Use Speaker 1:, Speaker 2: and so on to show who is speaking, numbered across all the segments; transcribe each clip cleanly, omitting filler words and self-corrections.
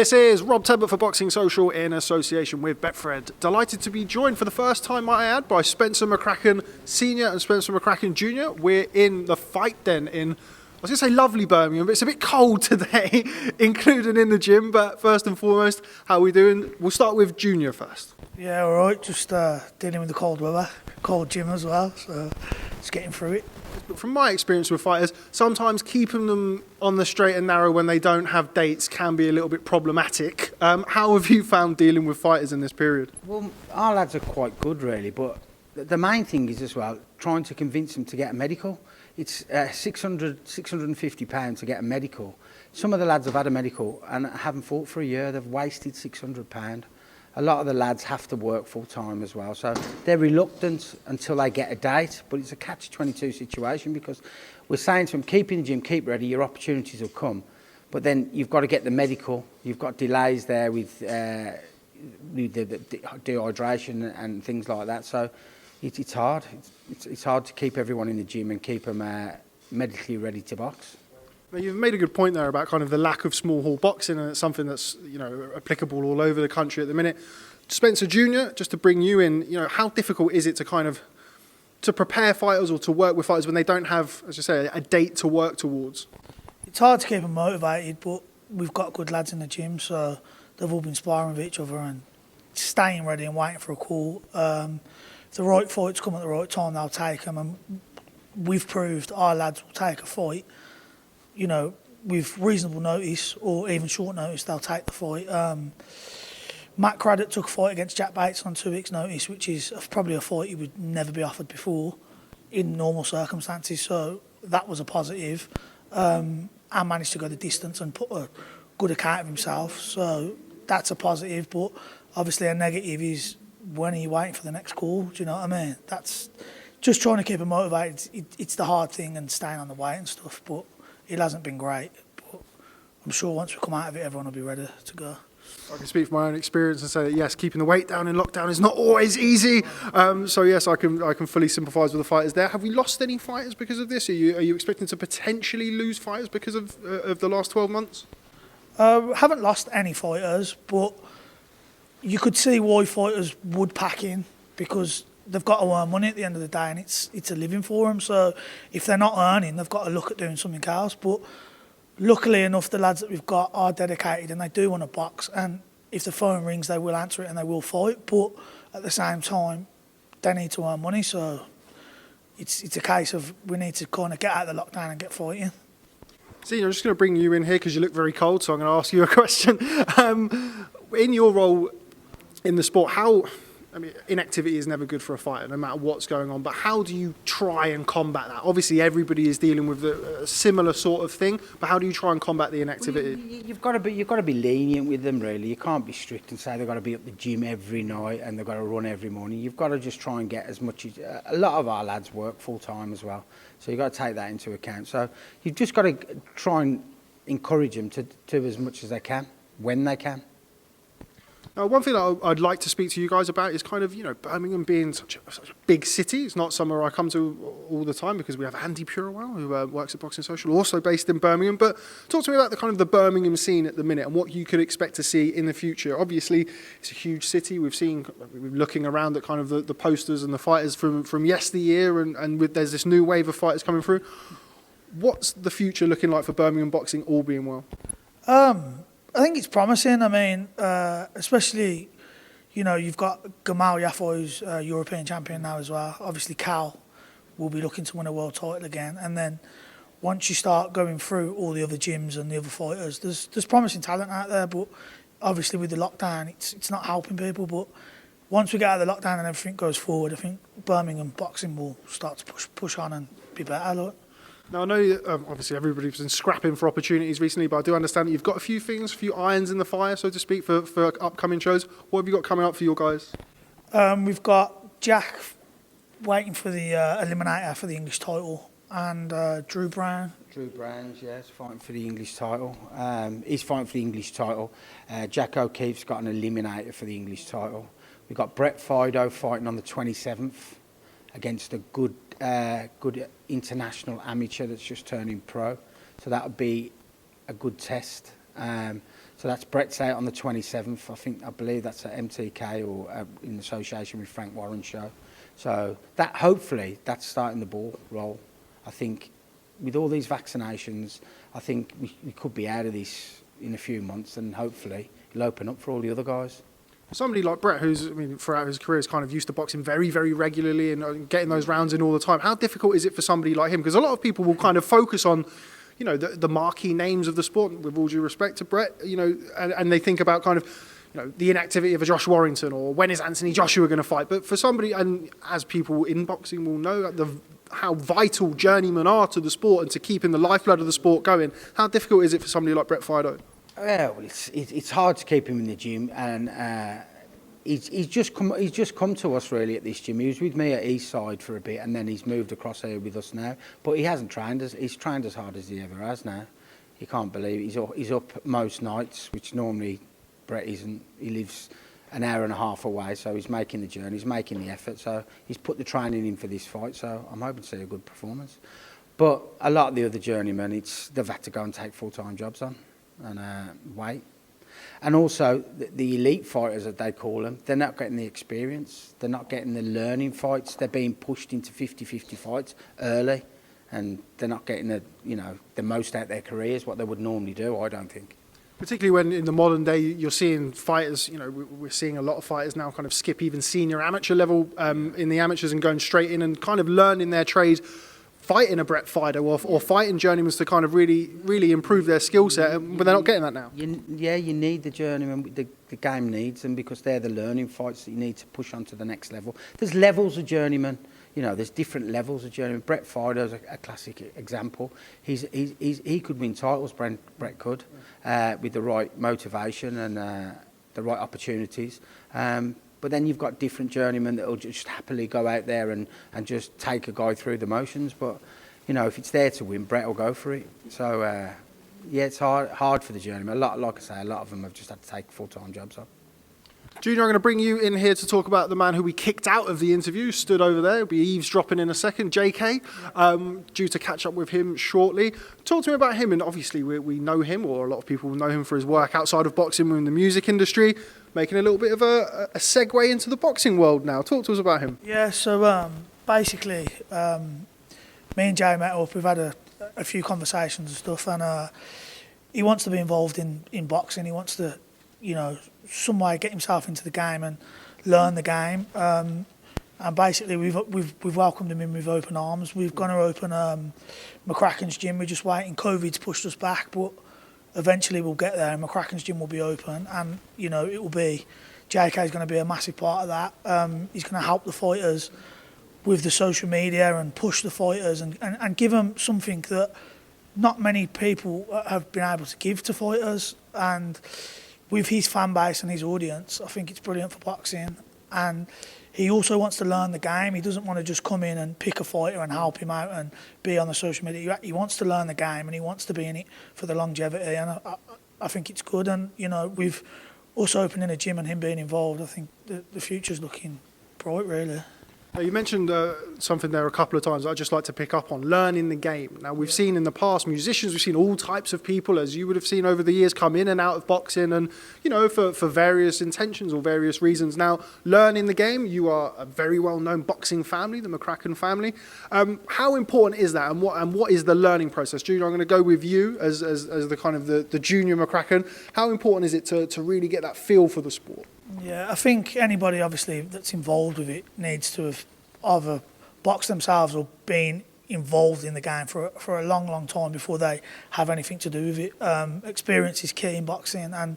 Speaker 1: This is Rob Tebbutt for Boxing Social in association with Betfred. Delighted to be joined for the first time, might I add, by Spencer McCracken Sr. and Spencer McCracken Jr. We're in the fight den in, I was going to say lovely Birmingham, but it's a bit cold today, including in the gym. But first and foremost, how are we doing? We'll start with Junior first.
Speaker 2: Yeah, all right. Just dealing with the cold weather, cold gym as well, so just getting through it.
Speaker 1: From my experience with fighters, sometimes keeping them on the straight and narrow when they don't have dates can be a little bit problematic. How have you found dealing with fighters in this period?
Speaker 3: Well, our lads are quite good, really, but the main thing is as well trying to convince them to get a medical. It's £650 to get a medical. Some of the lads have had a medical and haven't fought for a year. They've wasted £600. A lot of the lads have to work full time as well, so they're reluctant until they get a date. But it's a catch-22 situation because we're saying to them, keep in the gym, keep ready, your opportunities will come. But then you've got to get the medical. You've got delays there with the dehydration and things like that. So it's hard. It's hard to keep everyone in the gym and keep them medically ready to box.
Speaker 1: Now, you've made a good point there about kind of the lack of small hall boxing, and it's something that's, you know, applicable all over the country at the minute. Spencer Jr., just to bring you in, you know, how difficult is it to kind of to prepare fighters or to work with fighters when they don't have, as you say, a date to work towards?
Speaker 2: It's hard to keep them motivated, but we've got good lads in the gym, so they've all been sparring with each other and staying ready and waiting for a call. If the right fights come at the right time, they'll take them, and we've proved our lads will take a fight. You know, with reasonable notice or even short notice, they'll take the fight. McCRACKEN took a fight against Jack Bates on 2 weeks' notice, which is probably a fight he would never be offered before in normal circumstances. So that was a positive. And managed to go the distance and put a good account of himself. So that's a positive. But obviously a negative is, when are you waiting for the next call? Do you know what I mean? That's just trying to keep him motivated. It's the hard thing, and staying on the weight and stuff. But it hasn't been great, but I'm sure once we come out of it, everyone will be ready to go.
Speaker 1: I can speak from my own experience and say that, yes, keeping the weight down in lockdown is not always easy. So yes, I can fully sympathise with the fighters there. Have we lost any fighters because of this? Are you expecting to potentially lose fighters because of the last 12 months?
Speaker 2: Haven't lost any fighters, but you could see why fighters would pack in, because they've got to earn money at the end of the day, and it's a living for them. So if they're not earning, they've got to look at doing something else. But luckily enough, the lads that we've got are dedicated and they do want to box. And if the phone rings, they will answer it and they will fight. But at the same time, they need to earn money. So it's a case of we need to kind of get out of the lockdown and get fighting.
Speaker 1: See, I'm just going to bring you in here because you look very cold, so I'm going to ask you a question. In your role in the sport, inactivity is never good for a fighter, no matter what's going on. But how do you try and combat that? Obviously, everybody is dealing with a similar sort of thing. But how do you try and combat the inactivity?
Speaker 3: Well, you've got to be lenient with them, really. You can't be strict and say they've got to be at the gym every night and they've got to run every morning. You've got to just try and get as much as a lot of our lads work full time as well, so you've got to take that into account. So you've just got to try and encourage them to do as much as they can when they can.
Speaker 1: One thing that I'd like to speak to you guys about is kind of, you know, Birmingham being such a big city. It's not somewhere I come to all the time because we have Andy Purewell, who works at Boxing Social, also based in Birmingham. But talk to me about the Birmingham scene at the minute and what you could expect to see in the future. Obviously, it's a huge city. We're looking around at kind of the posters and the fighters from yesteryear, and there's this new wave of fighters coming through. What's the future looking like for Birmingham boxing, all being well?
Speaker 2: I think it's promising. I mean, especially, you know, you've got Gamal Yafo, who's European champion now as well. Obviously, Cal will be looking to win a world title again. And then once you start going through all the other gyms and the other fighters, there's promising talent out there. But obviously, with the lockdown, it's not helping people. But once we get out of the lockdown and everything goes forward, I think Birmingham boxing will start to push on and be better. Look.
Speaker 1: Now, I know obviously everybody's been scrapping for opportunities recently, but I do understand that you've got a few irons in the fire, so to speak, for upcoming shows. What have you got coming up for your guys?
Speaker 2: We've got Jack waiting for the eliminator for the English title, and Drew Brown.
Speaker 3: Drew Brown's, yes, fighting for the English title. He's fighting for the English title. Jack O'Keefe's got an eliminator for the English title. We've got Brett Fido fighting on the 27th against a good international amateur that's just turning pro. So that would be a good test. So that's Brett's out on the 27th. I believe that's at MTK or in association with Frank Warren's show. So that hopefully that's starting the ball roll. I think with all these vaccinations, I think we could be out of this in a few months, and hopefully it'll open up for all the other guys.
Speaker 1: Somebody like Brett, who's, I mean, throughout his career is kind of used to boxing very, very regularly and getting those rounds in all the time. How difficult is it for somebody like him? Because a lot of people will kind of focus on, you know, the marquee names of the sport, with all due respect to Brett, you know, and they think about kind of, you know, the inactivity of a Josh Warrington, or when is Anthony Joshua going to fight. But for somebody, and as people in boxing will know, how vital journeymen are to the sport and to keeping the lifeblood of the sport going, how difficult is it for somebody like Brett Fido?
Speaker 3: Yeah, well, it's hard to keep him in the gym, and he's just come to us really at this gym. He was with me at Eastside for a bit, and then he's moved across here with us now. But he hasn't trained he's trained as hard as he ever has now. You can't believe it. He's up most nights, which normally Brett isn't. He lives an hour and a half away, so he's making the journey, he's making the effort. So he's put the training in for this fight. So I'm hoping to see a good performance. But a lot of the other journeymen, they've had to go and take full-time jobs on and wait. And also, the elite fighters, as they call them, they're not getting the experience. They're not getting the learning fights. They're being pushed into 50-50 fights early, and they're not getting the most out of their careers, what they would normally do, I don't think.
Speaker 1: Particularly when in the modern day you're seeing fighters, you know, we're seeing a lot of fighters now kind of skip even senior amateur level in the amateurs and going straight in and kind of learning their trade, fighting a Brett Fido or fighting journeymen to kind of really improve their skill set, but they're not getting that now.
Speaker 3: You need the journeymen, the game needs them, because they're the learning fights that you need to push on to the next level. There's levels of journeymen, you know, there's different levels of journeymen. Brett Fido's a classic example. He could win titles, Brett could, with the right motivation and the right opportunities. But then you've got different journeymen that will just happily go out there and just take a guy through the motions. But, you know, if it's there to win, Brett will go for it. So, yeah, it's hard for the journeymen. Like I say, a lot of them have just had to take full-time jobs on.
Speaker 1: Junior, I'm going to bring you in here to talk about the man who we kicked out of the interview, stood over there. He'll be eavesdropping in a second, JAYKAE, due to catch up with him shortly. Talk to me about him, and obviously we know him, or a lot of people know him for his work outside of boxing in the music industry, making a little bit of a segue into the boxing world now. Talk to us about him.
Speaker 2: Yeah, so basically, me and Jay met up, we've had a few conversations and stuff, and he wants to be involved in boxing. He wants to, you know, some way get himself into the game and learn the game. And basically, we've welcomed him in with open arms. We're going to open McCRACKEN's gym. We're just waiting. COVID's pushed us back, but eventually we'll get there, and McCRACKEN's gym will be open. And you know, it will be JAYKAE's going to be a massive part of that. He's going to help the fighters with the social media and push the fighters and give them something that not many people have been able to give to fighters. And with his fan base and his audience, I think it's brilliant for boxing. And he also wants to learn the game. He doesn't want to just come in and pick a fighter and help him out and be on the social media. He wants to learn the game, and he wants to be in it for the longevity. And I think it's good. And, you know, with us opening a gym and him being involved, I think the future's looking bright, really.
Speaker 1: You mentioned something there a couple of times I'd just like to pick up on, learning the game. Now, we've seen in the past musicians, we've seen all types of people, as you would have seen over the years, come in and out of boxing and, you know, for various intentions or various reasons. Now, learning the game, you are a very well-known boxing family, the McCRACKEN family. How important is that, and what is the learning process? Junior, I'm going to go with you as the kind of the junior McCRACKEN. How important is it to really get that feel for the sport?
Speaker 2: Yeah, I think anybody obviously that's involved with it needs to have either boxed themselves or been involved in the game for a long, long time before they have anything to do with it. Experience is key in boxing, and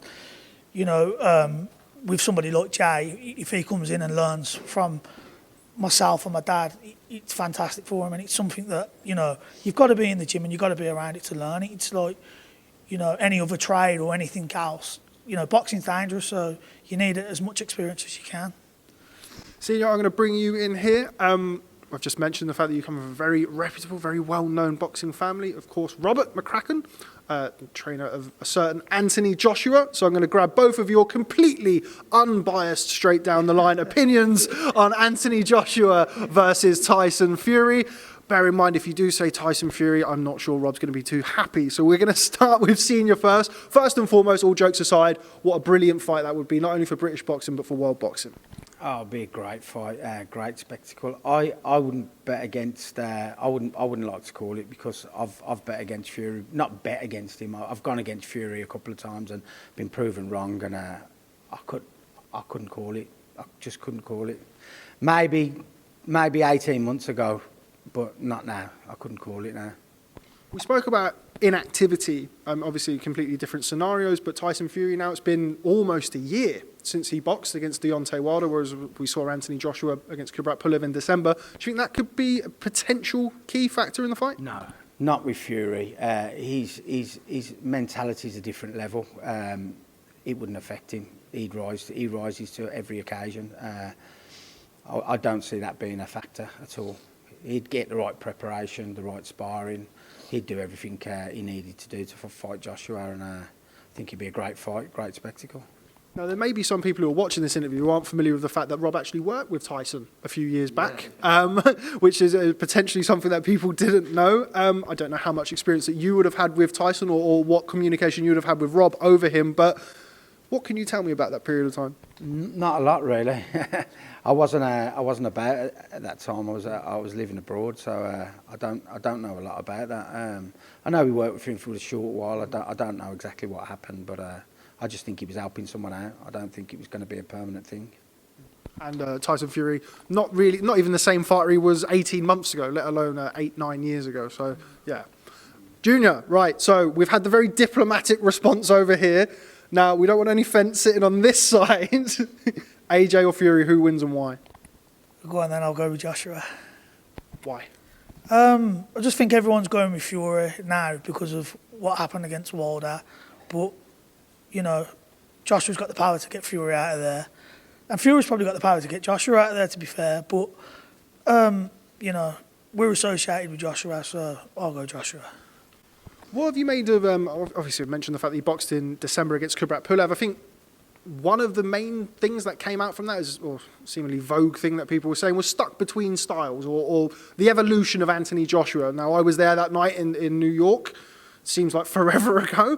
Speaker 2: you know, with somebody like Jay, if he comes in and learns from myself and my dad, it's fantastic for him, and it's something that, you know, you've got to be in the gym and you've got to be around it to learn it. It's like, you know, any other trade or anything else. You know, boxing's dangerous, so you need as much experience as you can.
Speaker 1: Senior, I'm going to bring you in here. I've just mentioned the fact that you come from a very reputable, very well-known boxing family. Of course, Robert McCRACKEN, trainer of a certain Anthony Joshua. So I'm going to grab both of your completely unbiased, straight down the line opinions on Anthony Joshua versus Tyson Fury. Bear in mind, if you do say Tyson Fury, I'm not sure Rob's going to be too happy. So we're going to start with Senior first. First and foremost, all jokes aside, what a brilliant fight that would be, not only for British boxing, but for world boxing.
Speaker 3: Oh, it'd be a great fight, great spectacle. I wouldn't bet against. I wouldn't like to call it because I've bet against Fury. Not bet against him. I've gone against Fury a couple of times and been proven wrong. And I couldn't call it. I just couldn't call it. Maybe 18 months ago, but not now. I couldn't call it now.
Speaker 1: We spoke about inactivity, obviously completely different scenarios, but Tyson Fury now, it's been almost a year since he boxed against Deontay Wilder, whereas we saw Anthony Joshua against Kubrat Pulev in December. Do you think that could be a potential key factor in the fight?
Speaker 3: No, not with Fury. His mentality is a different level. It wouldn't affect him. He rises to every occasion. I don't see that being a factor at all. He'd get the right preparation, the right sparring. He'd do everything he needed to do to fight Joshua, and I think it'd be a great fight, great spectacle.
Speaker 1: Now, there may be some people who are watching this interview who aren't familiar with the fact that Rob actually worked with Tyson a few years back, which is potentially something that people didn't know. I don't know how much experience that you would have had with Tyson or what communication you would have had with Rob over him, but what can you tell me about that period of time?
Speaker 3: Not a lot, really. I wasn't about it at that time. I was living abroad, so I don't know a lot about that. I know we worked with him for a short while. I don't know exactly what happened, but I just think he was helping someone out. I don't think it was going to be a permanent thing.
Speaker 1: And Tyson Fury, not even the same fighter he was 18 months ago, let alone 8-9 years ago. So yeah, Junior, right? So we've had the very diplomatic response over here. Now, we don't want any fence sitting on this side. AJ or Fury, who wins and why?
Speaker 2: Go on then, I'll go with Joshua.
Speaker 1: Why?
Speaker 2: I just think everyone's going with Fury now because of what happened against Wilder. But, you know, Joshua's got the power to get Fury out of there. And Fury's probably got the power to get Joshua out of there, to be fair. But, you know, we're associated with Joshua, so I'll go Joshua.
Speaker 1: What have you made of, obviously, I mentioned the fact that he boxed in December against Kubrat Pulev. I think one of the main things that came out from that is, or seemingly vogue thing that people were saying, was stuck between styles or the evolution of Anthony Joshua. Now, I was there that night in New York. Seems like forever ago,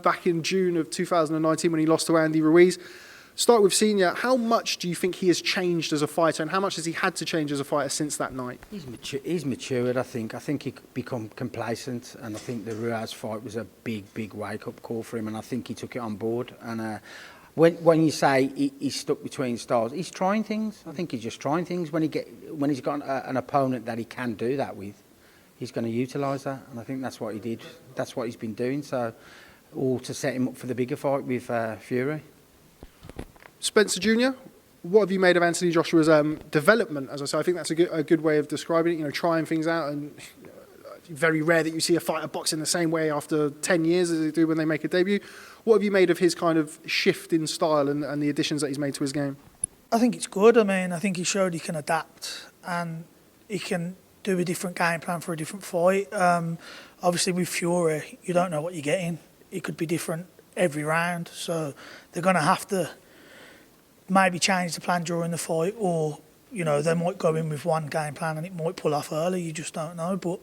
Speaker 1: back in June of 2019 when he lost to Andy Ruiz. Start with Senior. How much do you think he has changed as a fighter, and how much has he had to change as a fighter since that night?
Speaker 3: He's matured, I think. I think he become complacent, and I think the Ruiz fight was a big wake-up call for him, and I think he took it on board. And when you say he's stuck between styles, he's trying things. I think he's just trying things. When he's got an opponent that he can do that with, he's going to utilise that, and I think that's what he did. That's what he's been doing. So, all to set him up for the bigger fight with Fury.
Speaker 1: Spencer Jr., what have you made of Anthony Joshua's development? As I say, I think that's a good way of describing it. You know, trying things out, and very rare that you see a fighter boxing the same way after 10 years as they do when they make a debut. What have you made of his kind of shift in style and the additions that he's made to his game?
Speaker 2: I think it's good. I mean, I think he showed he can adapt and he can do a different game plan for a different fight. Obviously, with Fury, you don't know what you're getting. It could be different every round, so they're going to have to maybe change the plan during the fight, or you know, they might go in with one game plan and it might pull off early. You just don't know. But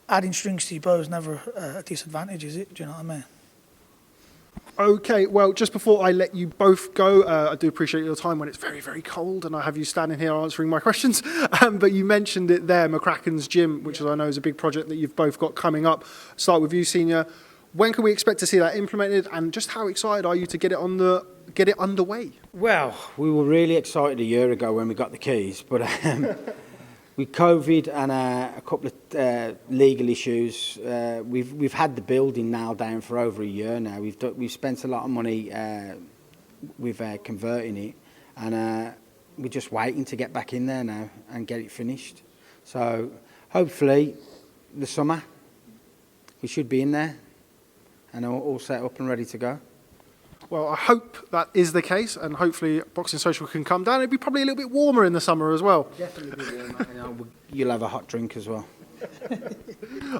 Speaker 2: adding strings to your bow is never a disadvantage, is it? Do you know what I mean?
Speaker 1: Okay, well, just before I let you both go, I do appreciate your time when it's very, very cold and I have you standing here answering my questions. But you mentioned it there, McCRACKEN's gym, which I know is a big project that you've both got coming up. Start with you, Senior. When can we expect to see that implemented, and just how excited are you to get it underway?
Speaker 3: Well, we were really excited a year ago when we got the keys, but with COVID and a couple of legal issues, we've had the building nailed down for over a year now. We've spent a lot of money with converting it, and we're just waiting to get back in there now and get it finished. So hopefully the summer we should be in there and all set up and ready to go.
Speaker 1: Well, I hope that is the case, and hopefully Boxing Social can come down. It'll be probably a little bit warmer in the summer as well.
Speaker 3: Definitely be warmer. You'll have a hot drink as well.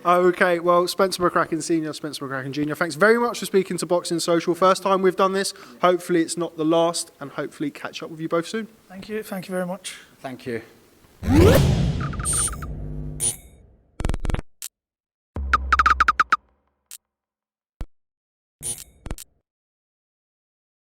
Speaker 1: Okay, well, Spencer McCracken Senior, Spencer McCracken Junior, thanks very much for speaking to Boxing Social. First time we've done this. Hopefully it's not the last, and hopefully catch up with you both soon.
Speaker 2: Thank you very much.
Speaker 3: Thank you.